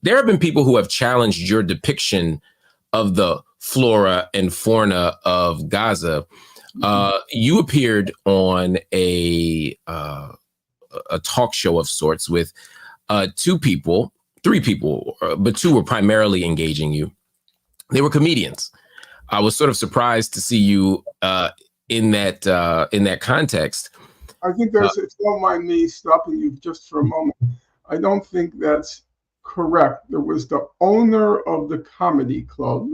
there have been people who have challenged your depiction of the flora and fauna of Gaza. You appeared on a talk show of sorts with three people, but two were primarily engaging you. They were comedians. I was sort of surprised to see you in that context. I think if you don't mind me stopping you just for a moment, I don't think that's correct. There was the owner of the comedy club,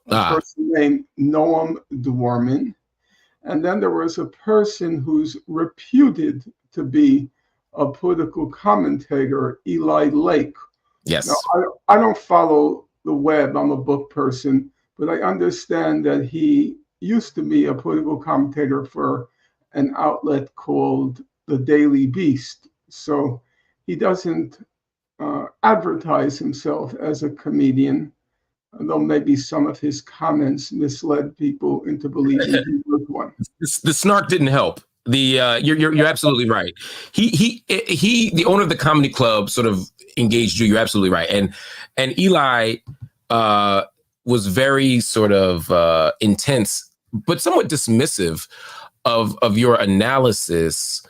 a person named Noam Dworman, and then there was a person who's reputed to be a political commentator, Eli Lake. Yes. Now, I don't follow the web. I'm a book person, but I understand that he used to be a political commentator for an outlet called The Daily Beast. So he doesn't advertise himself as a comedian, though maybe some of his comments misled people into believing he was one. The snark didn't help. You're absolutely right. He the owner of the comedy club sort of engaged you. You're absolutely right. And Eli was very sort of intense, but somewhat dismissive of your analysis,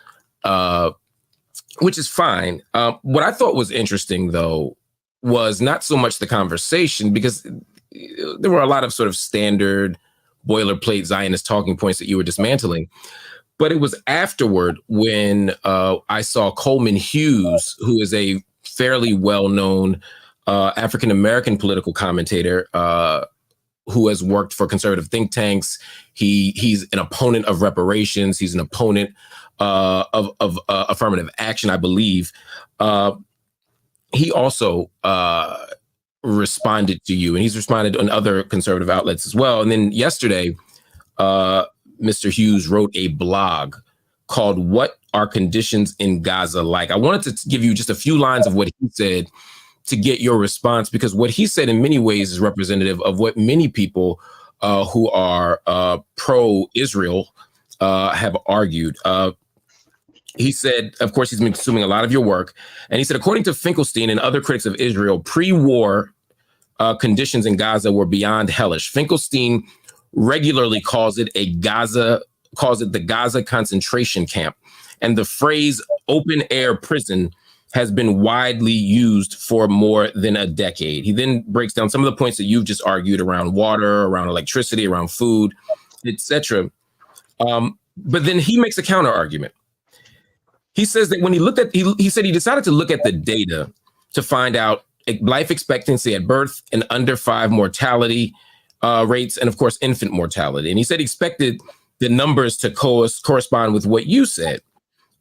which is fine. What I thought was interesting, though, was not so much the conversation, because there were a lot of sort of standard boilerplate Zionist talking points that you were dismantling. But it was afterward when I saw Coleman Hughes, who is a fairly well-known African-American political commentator who has worked for conservative think tanks. He's an opponent of reparations. He's an opponent of affirmative action, I believe. He also responded to you, and he's responded on other conservative outlets as well. And then yesterday, Mr. Hughes wrote a blog called "What Are Conditions in Gaza Like?" I wanted to give you just a few lines of what he said to get your response, because what he said in many ways is representative of what many people who are pro-Israel have argued. He said, of course, he's been consuming a lot of your work. And he said, according to Finkelstein and other critics of Israel, pre-war conditions in Gaza were beyond hellish. Finkelstein regularly calls it the Gaza concentration camp. And the phrase open air prison has been widely used for more than a decade. He then breaks down some of the points that you've just argued around water, around electricity, around food, etc. But then he makes a counter argument. He says that when he looked at, he said he decided to look at the data to find out life expectancy at birth and under 5 mortality rates, and of course, infant mortality. And he said he expected the numbers to correspond with what you said.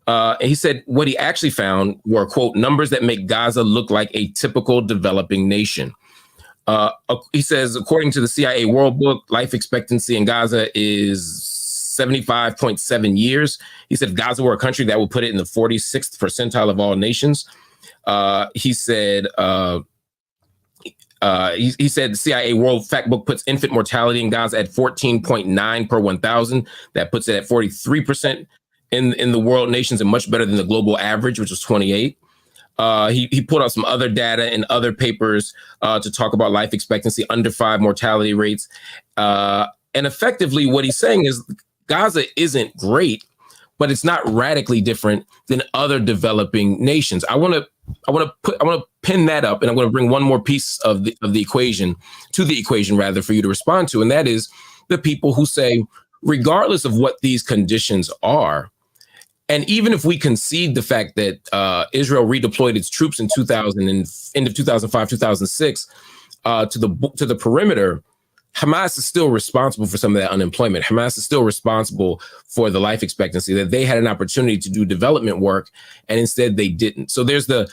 And he said what he actually found were, quote, numbers that make Gaza look like a typical developing nation. He says, according to the CIA World Book, life expectancy in Gaza is 75.7 years. He said if Gaza were a country, that would put it in the 46th percentile of all nations. He said the CIA World Factbook puts infant mortality in Gaza at 14.9 per 1,000. That puts it at 43% in the world nations, and much better than the global average, which was 28. He pulled out some other data in other papers to talk about life expectancy under 5 mortality rates. And effectively what he's saying is Gaza isn't great, but it's not radically different than other developing nations. I want to pin that up, and I'm going to bring one more piece of the equation rather for you to respond to, and that is the people who say, regardless of what these conditions are, and even if we concede the fact that Israel redeployed its troops in end of 2005, 2006 to the perimeter, Hamas is still responsible for some of that unemployment. Hamas is still responsible for the life expectancy, that they had an opportunity to do development work and instead they didn't. So there's the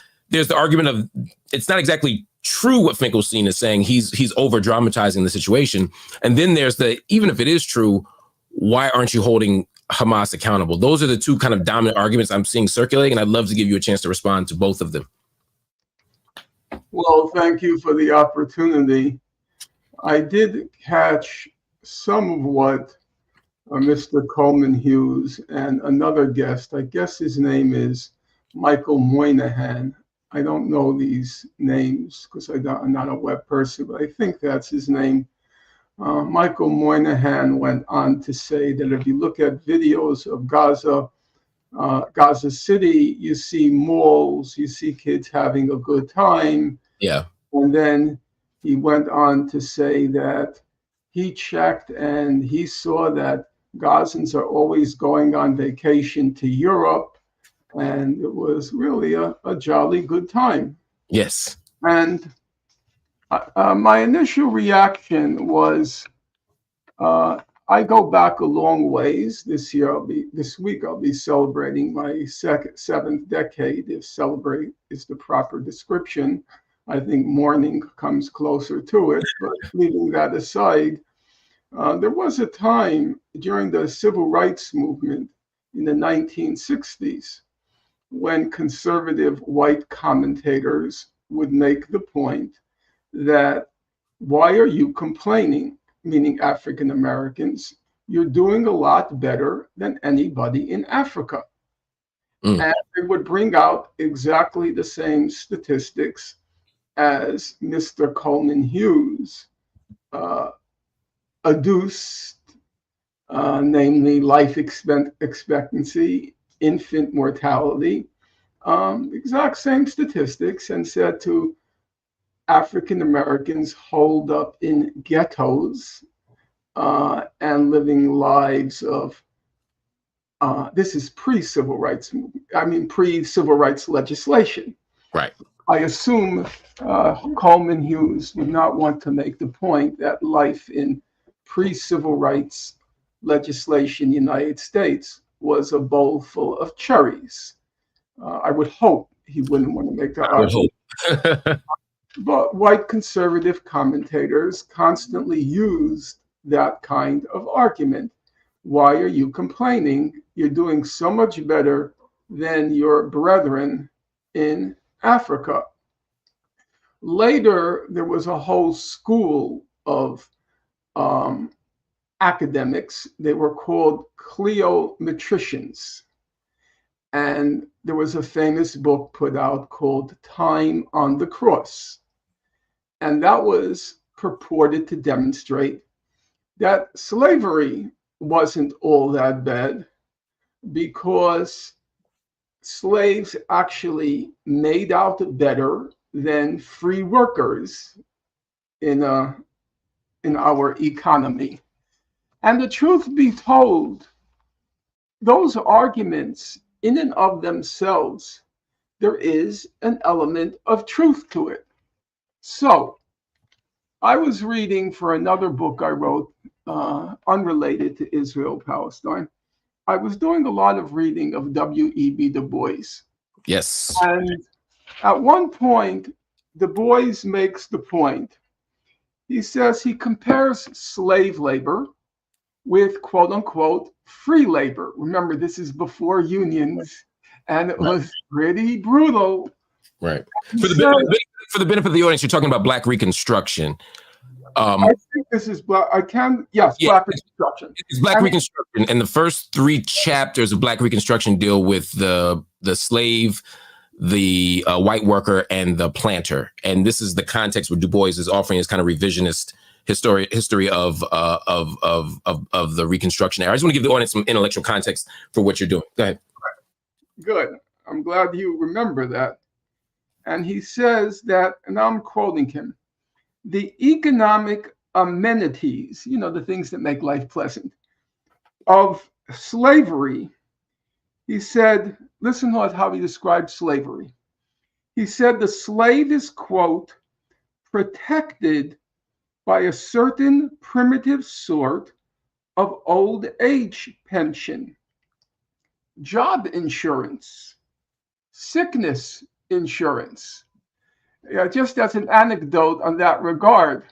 argument of it's not exactly true what Finkelstein is saying. He's over dramatizing the situation. And then there's even if it is true, why aren't you holding Hamas accountable? Those are the two kind of dominant arguments I'm seeing circulating, and I'd love to give you a chance to respond to both of them. Well, thank you for the opportunity. I did catch some of what Mr. Coleman Hughes and another guest, I guess his name is Michael Moynihan, I don't know these names because I'm not a web person, but I think that's his name. Michael Moynihan went on to say that if you look at videos of Gaza City, you see malls, you see kids having a good time. Yeah. And then he went on to say that he checked and he saw that Gazans are always going on vacation to Europe. And it was really a jolly good time. Yes. And my initial reaction was, I go back a long ways. This week I'll be celebrating my seventh decade. If celebrate is the proper description, I think mourning comes closer to it. But leaving that aside, there was a time during the civil rights movement in the 1960s when conservative white commentators would make the point that why are you complaining? Meaning African Americans, you're doing a lot better than anybody in Africa. Mm. And it would bring out exactly the same statistics as Mr. Coleman Hughes adduced, namely life expectancy, infant mortality, exact same statistics, and said to African Americans holed up in ghettos and living lives of, this is pre-civil rights legislation. Right. I assume Coleman Hughes would not want to make the point that life in pre-civil rights legislation in the United States was a bowl full of cherries. I would hope he wouldn't want to make that argument. But white conservative commentators constantly used that kind of argument. Why are you complaining? You're doing so much better than your brethren in Africa. Later, there was a whole school of academics. They were called Cleometricians. And there was a famous book put out called Time on the Cross. And that was purported to demonstrate that slavery wasn't all that bad because slaves actually made out better than free workers in our economy. And the truth be told, those arguments in and of themselves, there is an element of truth to it. So I was reading for another book I wrote, unrelated to Israel, Palestine. I was doing a lot of reading of W.E.B. Du Bois. Yes. And at one point, Du Bois makes the point. He says he compares slave labor with quote unquote free labor. Remember, this is before unions, and it was pretty brutal. Right. For the benefit of the audience, you're talking about Black Reconstruction. I think this is Black. Black Reconstruction. It's Black Reconstruction, and the first 3 chapters of Black Reconstruction deal with the slave, the white worker, and the planter. And this is the context where Du Bois is offering his kind of revisionist history of the Reconstruction era. I just want to give the audience some intellectual context for what you're doing. Go ahead. Good. I'm glad you remember that. And he says that, and I'm quoting him, the economic amenities, the things that make life pleasant, of slavery, he said, listen to how he described slavery. He said the slave is, quote, protected by a certain primitive sort of old age pension, job insurance, sickness insurance. Just as an anecdote on that regard,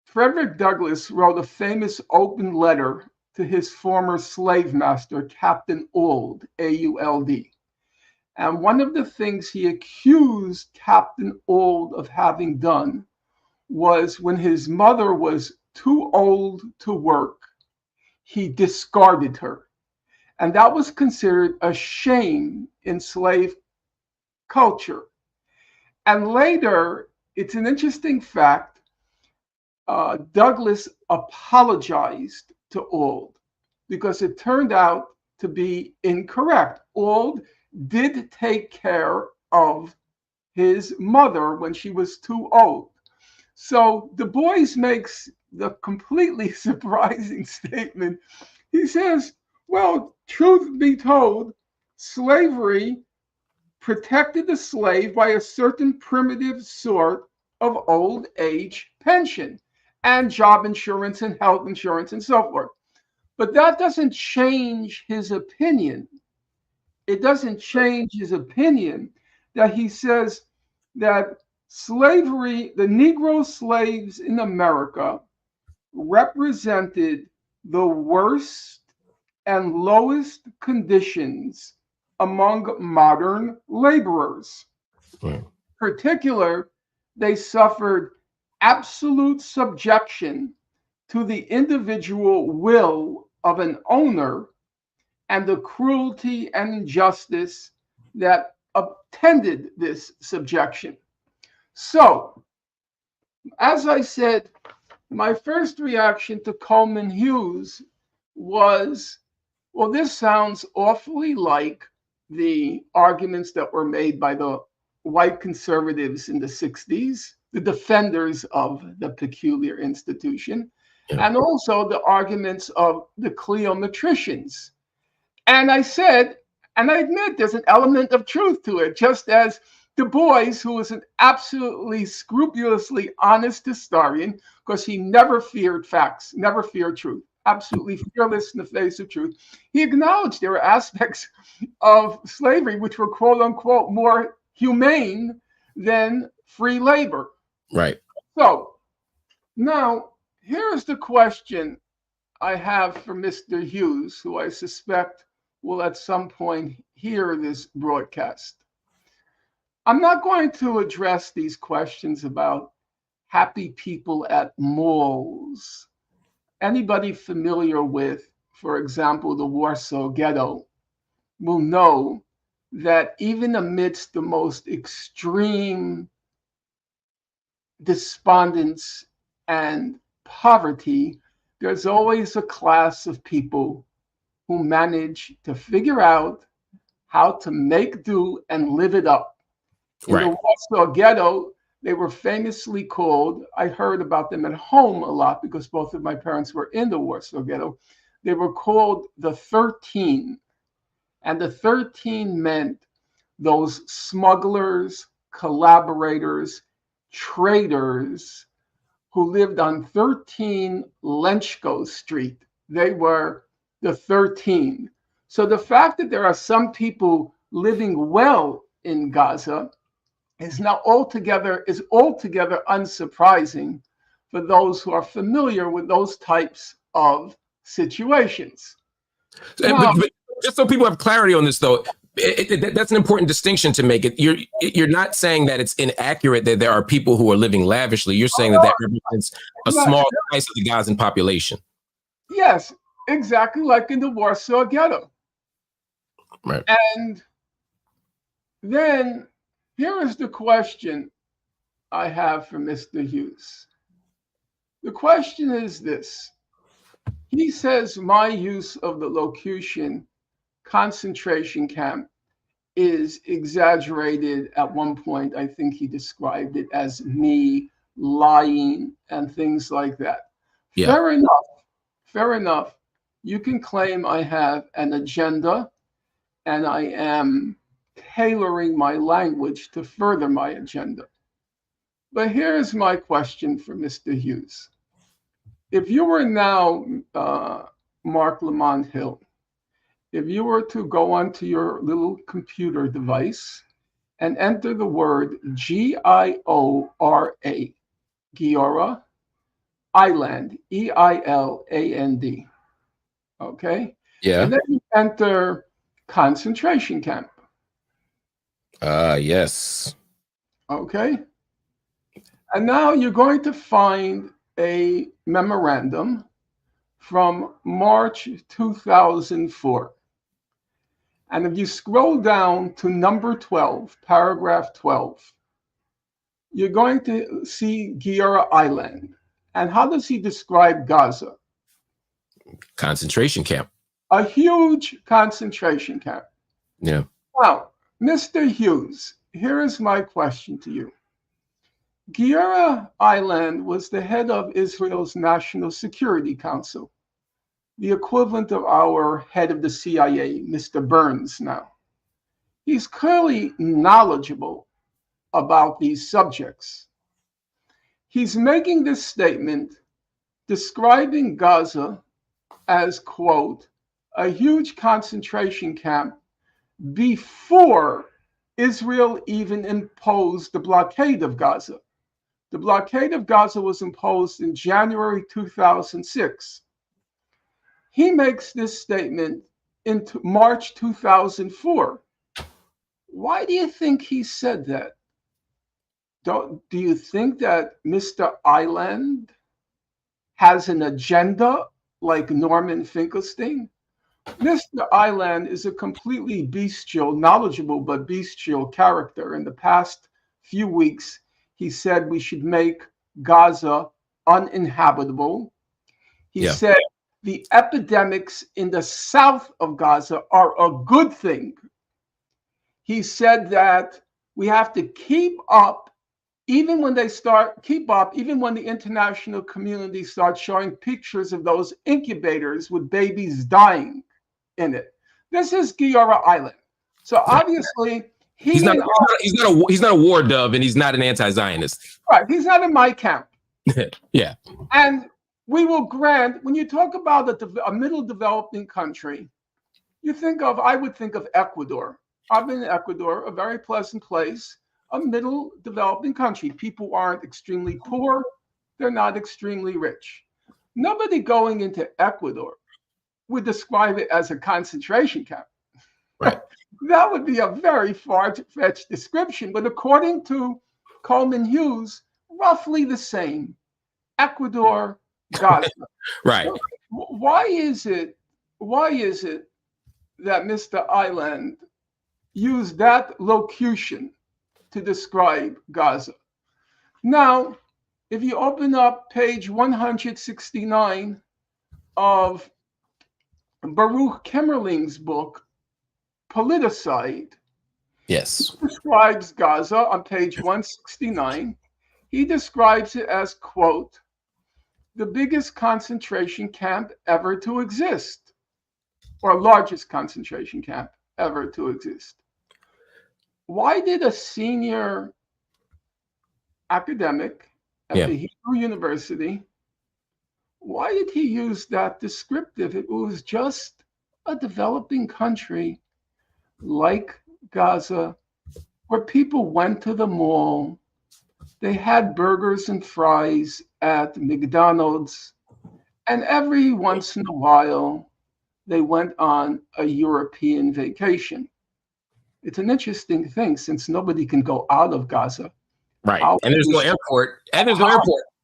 Frederick Douglass wrote a famous open letter to his former slave master, Captain Auld, A-U-L-D. And one of the things he accused Captain Auld of having done was when his mother was too old to work, he discarded her. And that was considered a shame in slave culture. And later, it's an interesting fact, Douglas apologized to Auld because it turned out to be incorrect. Auld did take care of his mother when she was too old. So Du Bois makes the completely surprising statement. He says, well, truth be told, slavery protected the slave by a certain primitive sort of old age pension and job insurance and health insurance and so forth. But that doesn't change his opinion. It doesn't change his opinion that he says that slavery, the Negro slaves in America, represented the worst and lowest conditions among modern laborers. Right. In particular, they suffered absolute subjection to the individual will of an owner and the cruelty and injustice that attended this subjection. So, as I said, my first reaction to Coleman Hughes was, well, this sounds awfully like the arguments that were made by the white conservatives in the 60s, the defenders of the peculiar institution, and also the arguments of the Cleometricians. And I said, and I admit there's an element of truth to it, just as Du Bois, who was an absolutely scrupulously honest historian, because he never feared facts, never feared truth, absolutely fearless in the face of truth. He acknowledged there were aspects of slavery which were, quote unquote, more humane than free labor. Right. So now here's the question I have for Mr. Hughes, who I suspect will at some point hear this broadcast. I'm not going to address these questions about happy people at malls. Anybody familiar with, for example, the Warsaw Ghetto will know that even amidst the most extreme despondence and poverty, there's always a class of people who manage to figure out how to make do and live it up. In the Warsaw Ghetto, they were famously called, I heard about them at home a lot because both of my parents were in the Warsaw Ghetto. They were called the 13. And the 13 meant those smugglers, collaborators, traitors who lived on 13 Lenchko Street. They were the 13. So the fact that there are some people living well in Gaza is altogether unsurprising for those who are familiar with those types of situations. But just so people have clarity on this, though, that's an important distinction to make. You're not saying that it's inaccurate that there are people who are living lavishly. You're saying that represents a small slice of the Gazan population. Yes, exactly like in the Warsaw Ghetto. Right. And then here is the question I have for Mr. Hughes. The question is this. He says my use of the locution concentration camp is exaggerated. At one point, I think he described it as me lying and things like that. Yeah. Fair enough. You can claim I have an agenda and I am tailoring my language to further my agenda. But here's my question for Mr. Hughes. If you were now Marc Lamont Hill, if you were to go onto your little computer device and enter the word Giora, Giora, Island, Eiland, okay? Yeah. And then you enter concentration camp. Yes. Okay. And now you're going to find a memorandum from March 2004. And if you scroll down to number 12, paragraph 12, you're going to see Giora Island. And how does he describe Gaza? Concentration camp. A huge concentration camp. Yeah. Now, Mr. Hughes, here is my question to you. Giora Island was the head of Israel's National Security Council, the equivalent of our head of the CIA, Mr. Burns now. He's clearly knowledgeable about these subjects. He's making this statement describing Gaza as, quote, a huge concentration camp before Israel even imposed the blockade of Gaza. The blockade of Gaza was imposed in January 2006. He makes this statement in March 2004. Why do you think he said that? Do you think that Mr. Island has an agenda like Norman Finkelstein? Mr. Island is a completely bestial, knowledgeable but bestial character. In the past few weeks, he said we should make Gaza uninhabitable. He said the epidemics in the south of Gaza are a good thing. He said that we have to keep up, even when the international community starts showing pictures of those incubators with babies dying in it. This is Giora Island. So obviously he's not a war dove, and he's not an anti-Zionist. Right. He's not in my camp. Yeah. And we will grant, when you talk about a middle developing country, I would think of Ecuador. I've been in Ecuador, a very pleasant place, a middle developing country. People aren't extremely poor. They're not extremely rich. Nobody going into Ecuador would describe it as a concentration camp. Right. That would be a very far-fetched description, but according to Coleman Hughes, roughly the same. Ecuador, Gaza. Right. So why is it that Mr. Island used that locution to describe Gaza? Now, if you open up page 169 of Baruch Kemmerling's book, Politicide, yes, he describes Gaza on page 169. He describes it as, quote, the biggest concentration camp ever to exist, or largest concentration camp ever to exist. Why did a senior academic at the Hebrew University, why did he use that descriptive? It was just a developing country like Gaza, where people went to the mall, they had burgers and fries at McDonald's, and every once in a while, they went on a European vacation. It's an interesting thing since nobody can go out of Gaza. Right. And there's no airport.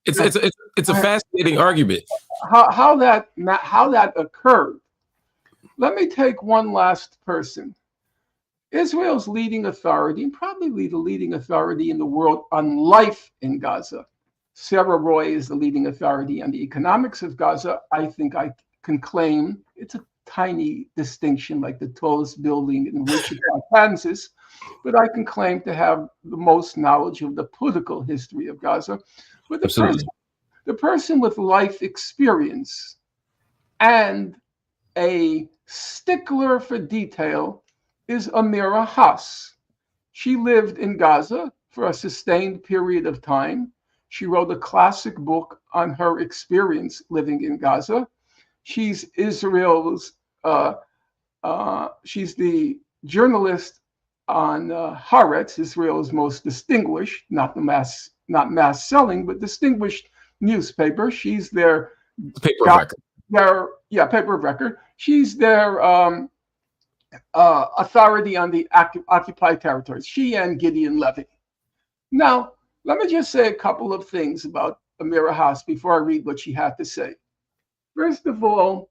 It's a fascinating argument. How that occurred. Let me take one last person. Israel's leading authority, and probably the leading authority in the world on life in Gaza. Sarah Roy is the leading authority on the economics of Gaza. I think I can claim it's a tiny distinction, like the tallest building in Wichita, Kansas, but I can claim to have the most knowledge of the political history of Gaza. But the person with life experience and a stickler for detail is Amira Haas. She lived in Gaza for a sustained period of time. She wrote a classic book on her experience living in Gaza. She's Israel's, she's the journalist on Haaretz, Israel's most distinguished, not mass selling, but distinguished newspaper. She's their paper of record. Paper of record. She's their authority on the occupied territories. She and Gideon Levy. Now, let me just say a couple of things about Amira Haas before I read what she had to say. First of all,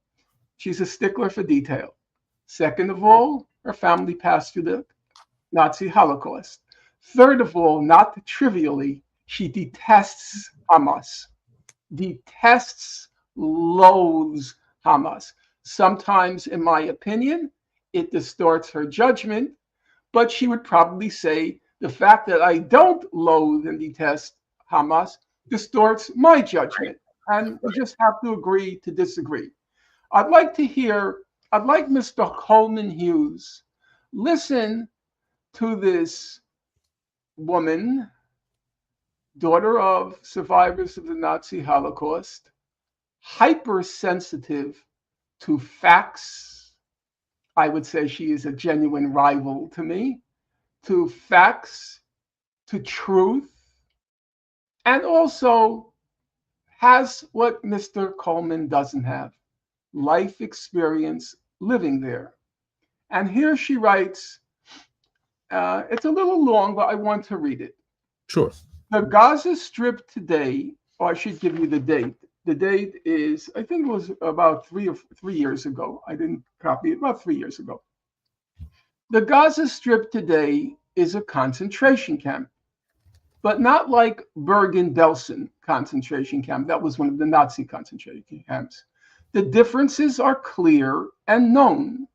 she's a stickler for detail. Second of all, Her family passed through the Nazi Holocaust. Third of all, not trivially, she detests Hamas, detests, loathes Hamas. Sometimes, in my opinion, it distorts her judgment, but she would probably say the fact that I don't loathe and detest Hamas distorts my judgment. And we just have to agree to disagree. I'd like Mr. Coleman Hughes listen to this woman, daughter of survivors of the Nazi Holocaust, hypersensitive to facts. I would say she is a genuine rival to me, to facts, to truth, and also has what Mr. Coleman doesn't have, life experience living there. And here she writes, it's a little long, but I want to read it. Sure. The Gaza Strip today, or I should give you the date. The date is, I think it was about 3 years ago. I didn't copy it, about 3 years ago. The Gaza Strip today is a concentration camp, but not like Bergen-Belsen concentration camp. That was one of the Nazi concentration camps. The differences are clear and known.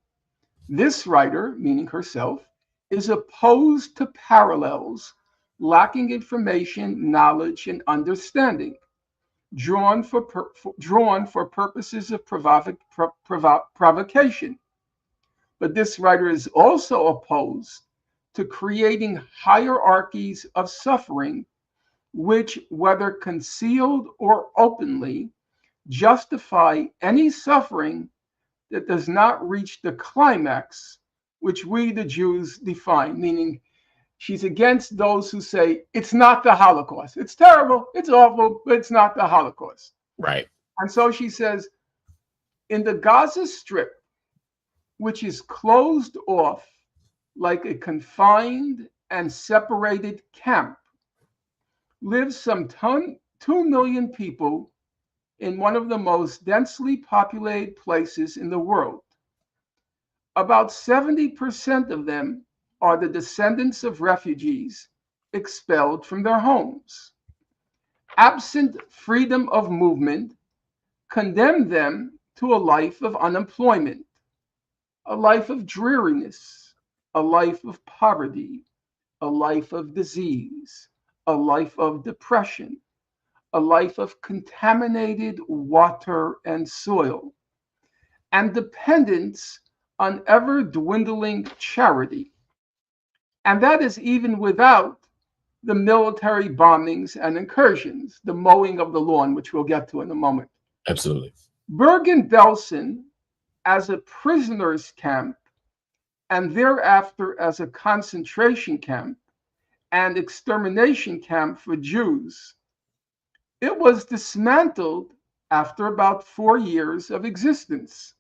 This writer, meaning herself, is opposed to parallels, lacking information, knowledge, and understanding, drawn for purposes of provocation. But this writer is also opposed to creating hierarchies of suffering, which, whether concealed or openly, justify any suffering that does not reach the climax, which we, the Jews, define, meaning she's against those who say it's not the Holocaust. It's terrible, it's awful, but it's not the Holocaust. Right. And so she says, in the Gaza Strip, which is closed off like a confined and separated camp, lives some 2 million people in one of the most densely populated places in the world. About 70% of them are the descendants of refugees expelled from their homes. Absent freedom of movement, condemn them to a life of unemployment, a life of dreariness, a life of poverty, a life of disease, a life of depression, a life of contaminated water and soil, and dependence on ever dwindling charity. And that is even without the military bombings and incursions, the mowing of the lawn, which we'll get to in a moment. Absolutely. Bergen-Belsen, as a prisoner's camp, and thereafter as a concentration camp and extermination camp for Jews, it was dismantled after about 4 years of existence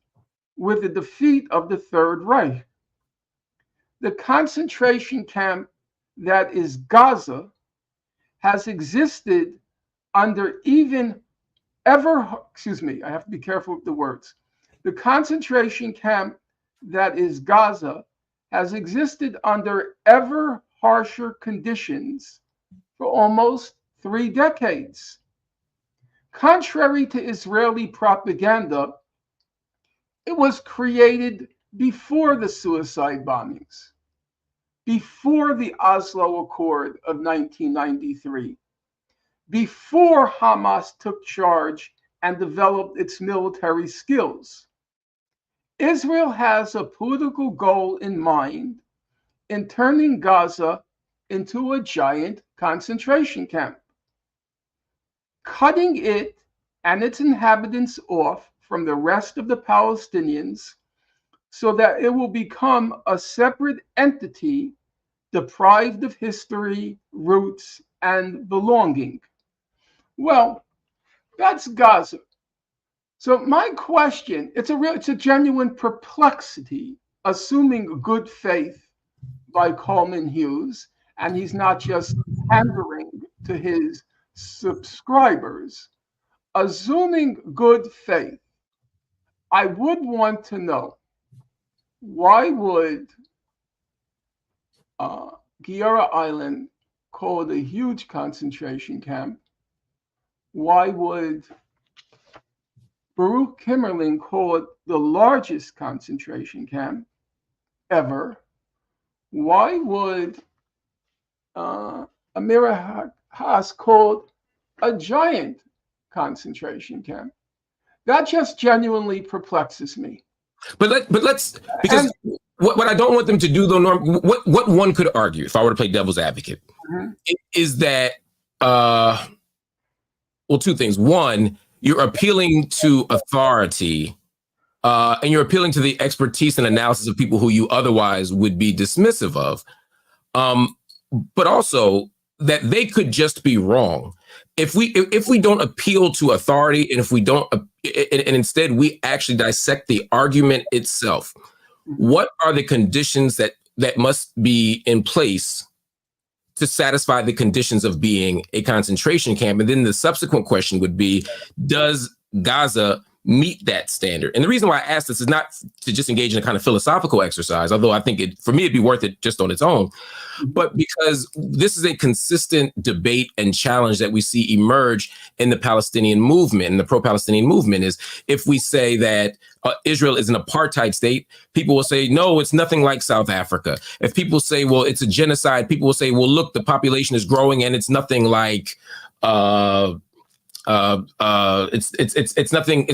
with the defeat of the Third Reich. The concentration camp that is Gaza has existed under I have to be careful with the words. The concentration camp that is Gaza has existed under ever harsher conditions for almost 3 decades. Contrary to Israeli propaganda, it was created before the suicide bombings, before the Oslo Accord of 1993, before Hamas took charge and developed its military skills. Israel has a political goal in mind in turning Gaza into a giant concentration camp, cutting it and its inhabitants off from the rest of the Palestinians so that it will become a separate entity deprived of history, roots, and belonging. Well, that's Gaza. So my question, it's a genuine perplexity, assuming good faith by Coleman Hughes, and he's not just pandering to his subscribers. Assuming good faith, I would want to know Why would Guerra Island call it a huge concentration camp? Why would Baruch Kimmerling call it the largest concentration camp ever? Why would Amira Haas call it a giant concentration camp? That just genuinely perplexes me. But let's because And what I don't want them to do though, Norm, what one could argue if I were to play devil's advocate is that well, two things. One, you're appealing to authority, and you're appealing to the expertise and analysis of people who you otherwise would be dismissive of. But also that they could just be wrong. If we don't appeal to authority, and if we don't, and instead we actually dissect the argument itself, what are the conditions that must be in place to satisfy the conditions of being a concentration camp? And then the subsequent question would be, does Gaza meet that standard? And the reason why I ask this is not to just engage in a kind of philosophical exercise, although I think for me, it'd be worth it just on its own, but because this is a consistent debate and challenge that we see emerge in the Palestinian movement, and the pro-Palestinian movement is, if we say that Israel is an apartheid state, people will say, no, it's nothing like South Africa. If people say, well, it's a genocide, people will say, well, look, the population is growing and it's nothing like it's nothing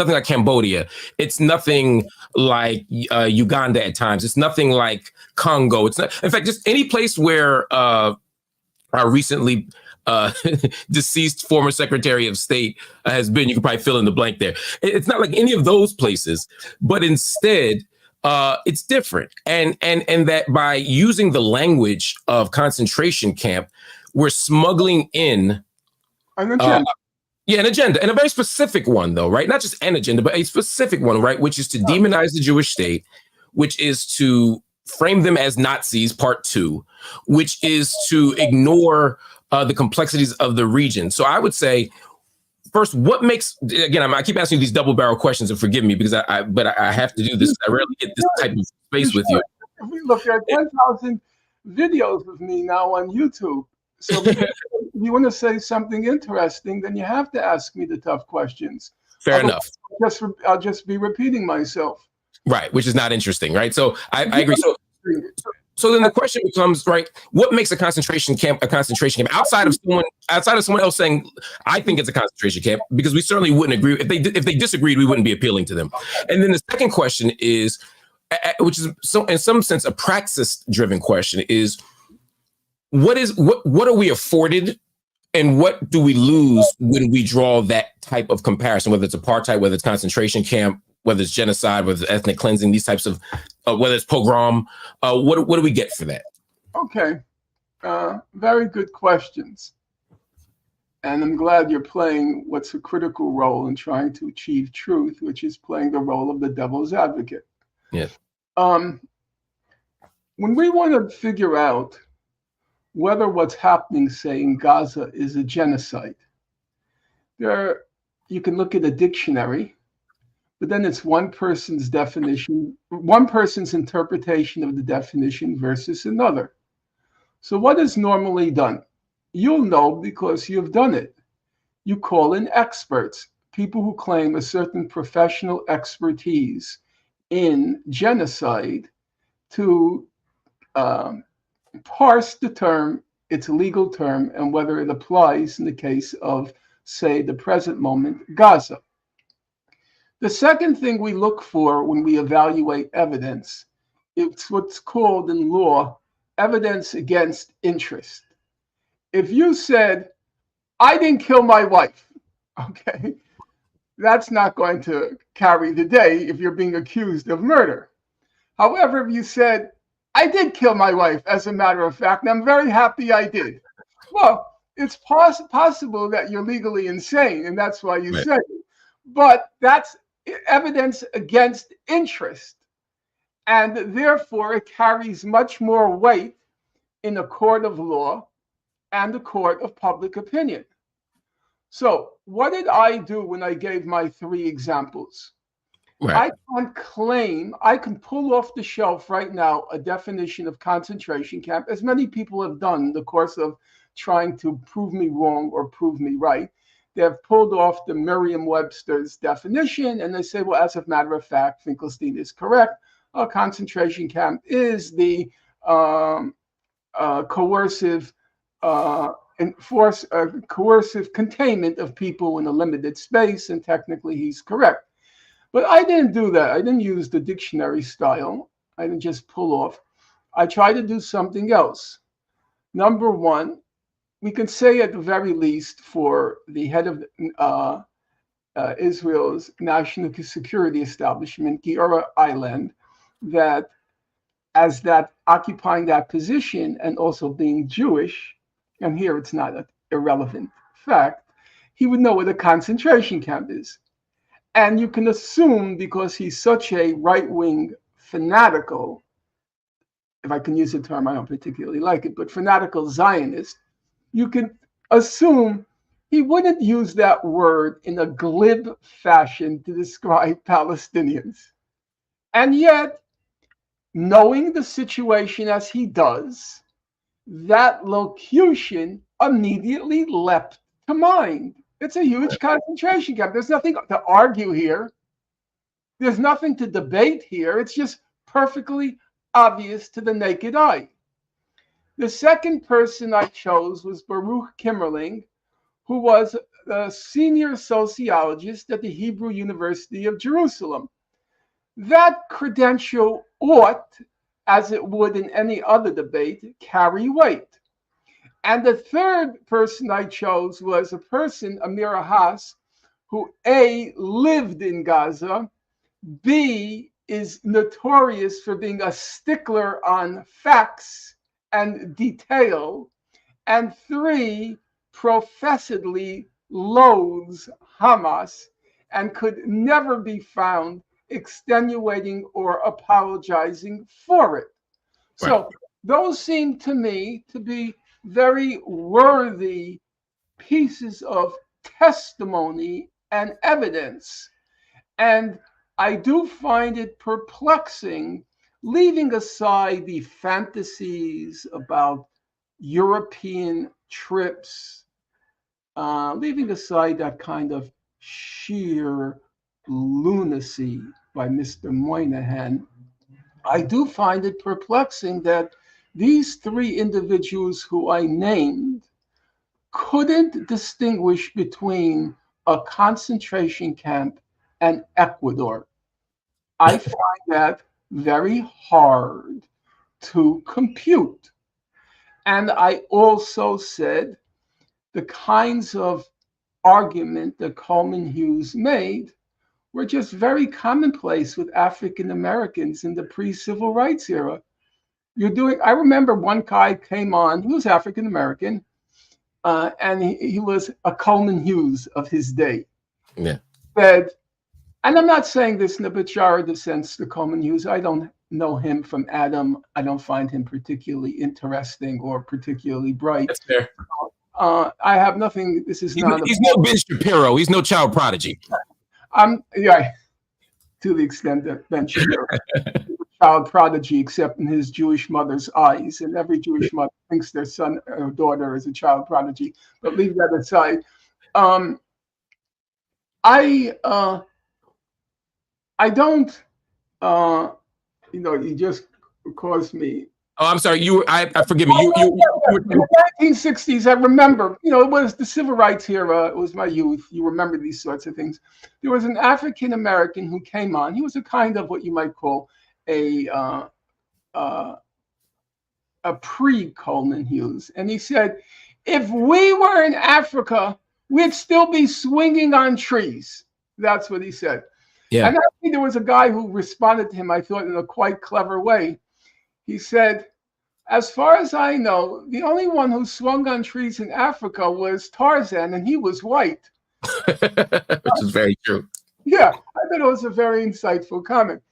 like Cambodia. It's nothing like Uganda at times. It's nothing like Congo. It's not, in fact, just any place where our recently deceased former Secretary of State has been. You can probably fill in the blank there. It's not like any of those places, but instead it's different. And that by using the language of concentration camp, we're smuggling in an agenda. An agenda, and a very specific one, though, right? Not just an agenda, but a specific one, right? Which is to demonize the Jewish state, which is to frame them as Nazis, part two, which is to ignore the complexities of the region. So I would say, first, what makes, again, I keep asking you these double barrel questions, and forgive me, because I have to do this. I rarely get this type of space with you. If we look at 10,000 videos of me now on YouTube. So if you want to say something interesting, then you have to ask me the tough questions. Fair enough. I'll just be repeating myself. Right, which is not interesting, right? So I agree. So then the question becomes, right, what makes a concentration camp outside of someone else saying, I think it's a concentration camp? Because we certainly wouldn't agree. If they disagreed, we wouldn't be appealing to them. And then the second question is, which is so in some sense a praxis-driven question, is what are we afforded, and what do we lose when we draw that type of comparison, whether it's apartheid, whether it's concentration camp, whether it's genocide, whether it's ethnic cleansing, these types of, whether it's pogrom, what do we get for that? Okay, very good questions. And I'm glad you're playing what's a critical role in trying to achieve truth, which is playing the role of the devil's advocate. Yeah. When we want to figure out whether what's happening, say, in Gaza is a genocide, you can look at a dictionary, but then it's one person's definition, one person's interpretation of the definition versus another. So what is normally done? You'll know because you've done it. You call in experts, people who claim a certain professional expertise in genocide, to parse the term, its legal term, and whether it applies in the case of, say, the present moment, Gaza. The second thing we look for when we evaluate evidence, it's what's called in law evidence against interest. If you said, I didn't kill my wife, okay, that's not going to carry the day if you're being accused of murder. However, if you said, I did kill my wife, as a matter of fact, and I'm very happy I did. Well, it's possible that you're legally insane, and that's why you said it. But that's evidence against interest. And therefore, it carries much more weight in a court of law and a court of public opinion. So what did I do when I gave my three examples? Right. I can't claim, I can pull off the shelf right now a definition of concentration camp, as many people have done in the course of trying to prove me wrong or prove me right. They have pulled off the Merriam-Webster's definition, and they say, well, as a matter of fact, Finkelstein is correct. A concentration camp is the coercive coercive containment of people in a limited space, and technically he's correct. But I didn't do that. I didn't use the dictionary style. I didn't just pull off. I tried to do something else. Number one, we can say at the very least for the head of Israel's national security establishment, Giora Eiland, that as that occupying that position and also being Jewish, and here it's not an irrelevant fact, he would know what a concentration camp is. And you can assume, because he's such a right-wing fanatical, if I can use the term, I don't particularly like it, but fanatical Zionist, you can assume he wouldn't use that word in a glib fashion to describe Palestinians. And yet, knowing the situation as he does, that locution immediately leapt to mind. It's a huge concentration camp. There's nothing to argue here. There's nothing to debate here. It's just perfectly obvious to the naked eye. The second person I chose was Baruch Kimmerling, who was a senior sociologist at the Hebrew University of Jerusalem. That credential ought, as it would in any other debate, carry weight. And the third person I chose was a person, Amira Haas, who A, lived in Gaza, B, is notorious for being a stickler on facts and detail, and 3, professedly loathes Hamas and could never be found extenuating or apologizing for it. Right. So those seem to me to be very worthy pieces of testimony and evidence. And I do find it perplexing, leaving aside the fantasies about European trips, leaving aside that kind of sheer lunacy by Mr. Moynihan, I do find it perplexing that these 3 individuals who I named couldn't distinguish between a concentration camp and Ecuador. I find that very hard to compute. And I also said the kinds of argument that Coleman Hughes made were just very commonplace with African Americans in the pre-civil rights era. I remember one guy came on, he was African American, and he was a Coleman Hughes of his day. Yeah. Said, and I'm not saying this in a pejorative sense to Coleman Hughes. I don't know him from Adam. I don't find him particularly interesting or particularly bright. That's fair. I have nothing. This is not. He's no Ben Shapiro. He's no child prodigy. Yeah, to the extent that Ben Shapiro is a child prodigy, except in his Jewish mother's eyes, and every Jewish mother thinks their son or daughter is a child prodigy. But leave that aside. I don't. You just caused me. Oh, I'm sorry. I forgive me. In the 1960s, I remember, it was the civil rights era. It was my youth. You remember these sorts of things. There was an African American who came on. He was a kind of what you might call a pre-Coleman Hughes. And he said, if we were in Africa, we'd still be swinging on trees. That's what he said. Yeah. And actually, there was a guy who responded to him, I thought, in a quite clever way. He said, as far as I know, the only one who swung on trees in Africa was Tarzan, and he was white. Which is very true. Yeah, I thought it was a very insightful comment.